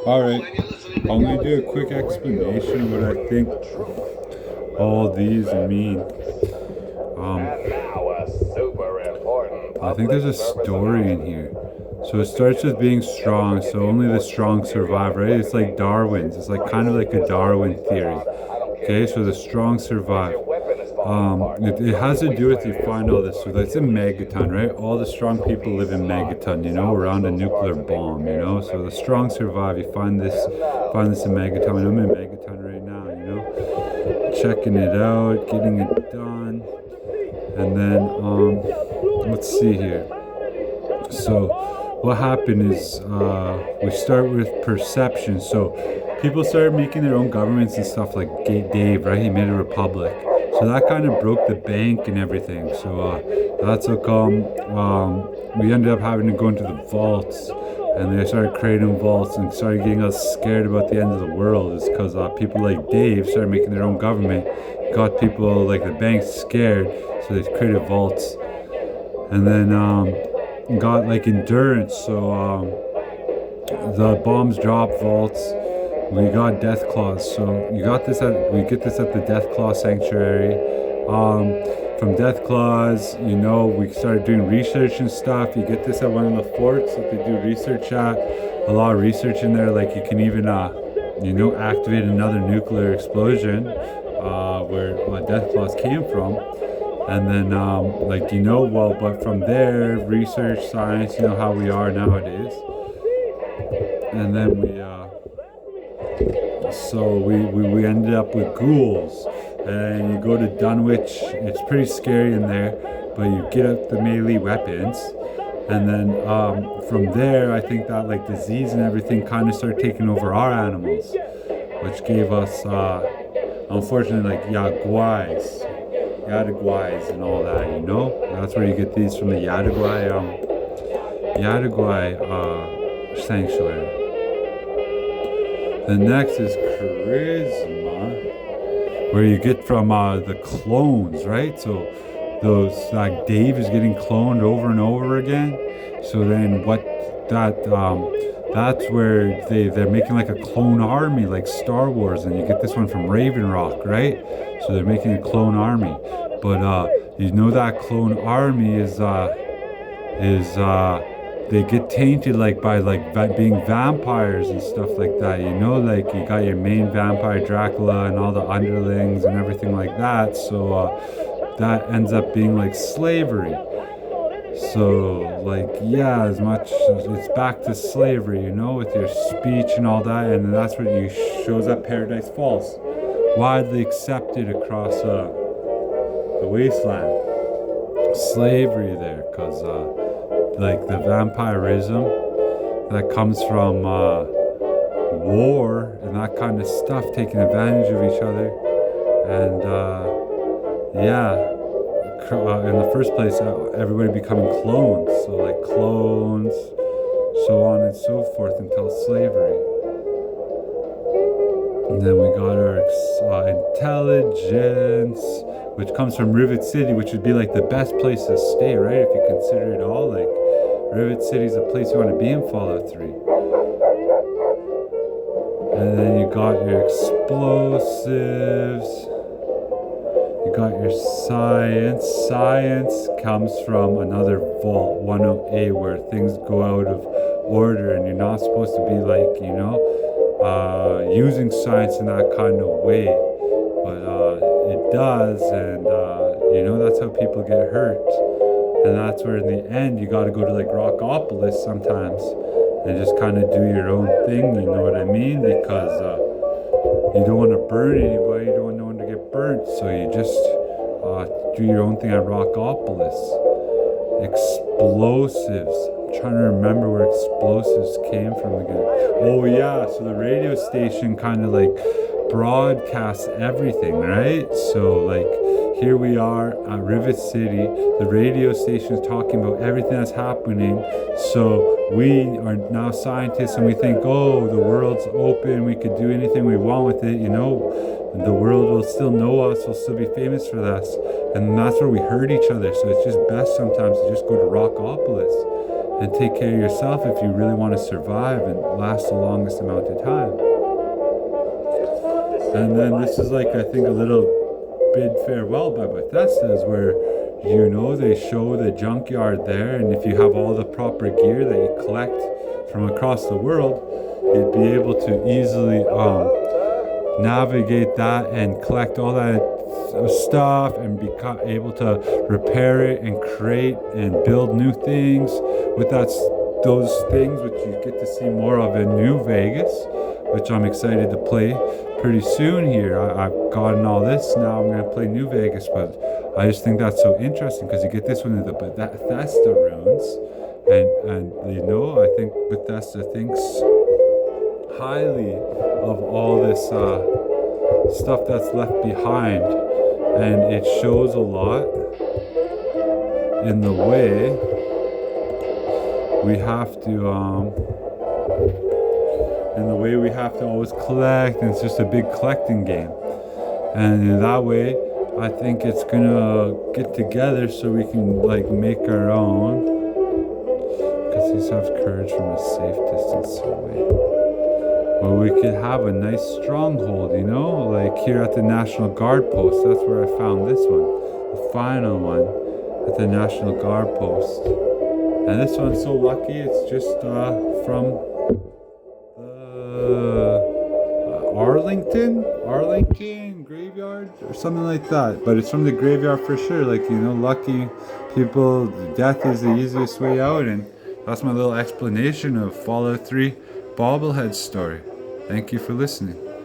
Alright, I'm gonna do a quick explanation of what I think all these mean. Um, I think there's a story in here. So it starts with being strong, so only the strong survive, right? It's like Darwin's. It's like kind of like a Darwin theory. Okay, so the strong survive. It has to do with you find all this. So that's a megaton, right? All the strong people live in megaton, around a nuclear bomb. So the strong survive. You find this in megaton. I'm in megaton right now, checking it out, getting it done, and then let's see here. So what happened is we start with perception. So people started making their own governments and stuff like Dave, right? He made a republic. So that kind of broke the bank and everything. So that's how come we ended up having to go into the vaults. And they started creating vaults and started getting us scared about the end of the world. Is because people like Dave started making their own government, got people like the banks scared, so they created vaults. And then got like endurance, so the bombs drop vaults. We got death claws, so we get this at the death claw sanctuary. From death claws, we started doing research and stuff. You get this at one of the forts that they do research at. A lot of research in there, like you can even activate another nuclear explosion where death claws came from. And then, but from there, research, science, how we are nowadays. And then we ended up with ghouls. And you go to Dunwich, it's pretty scary in there, but you get up the melee weapons. And then from there, I think that like disease and everything kind of started taking over our animals, which gave us, unfortunately, like Yaguais and all that, That's where you get these from the Yadaguai sanctuary. The next is charisma, where you get from the clones, right? So those like Dave is getting cloned over and over again. So then that's where they're making like a clone army like Star Wars, and you get this one from Raven Rock, right? So they're making a clone army, but that clone army is they get tainted like by like being vampires and stuff like that. Like you got your main vampire Dracula and all the underlings and everything like that. So that ends up being like slavery. So as much it's back to slavery, with your speech and all that, and that's what you shows up Paradise Falls, widely accepted across the wasteland. Slavery there, cause like the vampirism that comes from war and that kind of stuff, taking advantage of each other, and in the first place, everybody becoming clones. So like clones, so on and so forth until slavery. And then we got our intelligence, which comes from Rivet City, which would be like the best place to stay, right? If you consider it all, like Rivet City is a place you want to be in Fallout 3. And then you got your explosives. You got your science. Science comes from another vault, 10A, where things go out of order and you're not supposed to be like, using science in that kind of way. But it does, and that's how people get hurt. And that's where in the end you gotta go to like Rockopolis sometimes and just kind of do your own thing, you know what I mean? Because you don't want to burn anybody, you don't want no one to get burnt, so you just do your own thing at Rockopolis. Explosives. I'm trying to remember where explosives came from again. Oh yeah, so the radio station kind of like broadcasts everything, right? So like here we are at Rivet City, the radio station is talking about everything that's happening. So we are now scientists and we think, oh, the world's open, we could do anything we want with it, the world will still know us, we'll still be famous for this. And that's where we hurt each other. So it's just best sometimes to just go to Rockopolis and take care of yourself if you really want to survive and last the longest amount of time. And then this is like, I think, a little bid farewell by Bethesda, is where, you know, they show the junkyard there, and if you have all the proper gear that you collect from across the world, you'd be able to easily navigate that and collect all that stuff and be able to repair it and create and build new things with those things, which you get to see more of in New Vegas, which I'm excited to play pretty soon here. I've gotten all this, now I'm going to play New Vegas, but I just think that's so interesting because you get this one in the Bethesda ruins, and you know, I think Bethesda thinks highly of all this stuff that's left behind, and it shows a lot in the way we have to always collect, and it's just a big collecting game. And in that way, I think it's gonna get together so we can like make our own, because these have courage from a safe distance away. Well, we could have a nice stronghold, you know, like here at the National Guard post. That's where I found this one, the final one at the National Guard post. And this one's so lucky, it's just from Arlington graveyard or something like that. But it's from the graveyard for sure. Like, you know, lucky people, death is the easiest way out. And that's my little explanation of Fallout 3 bobblehead story. Thank you for listening.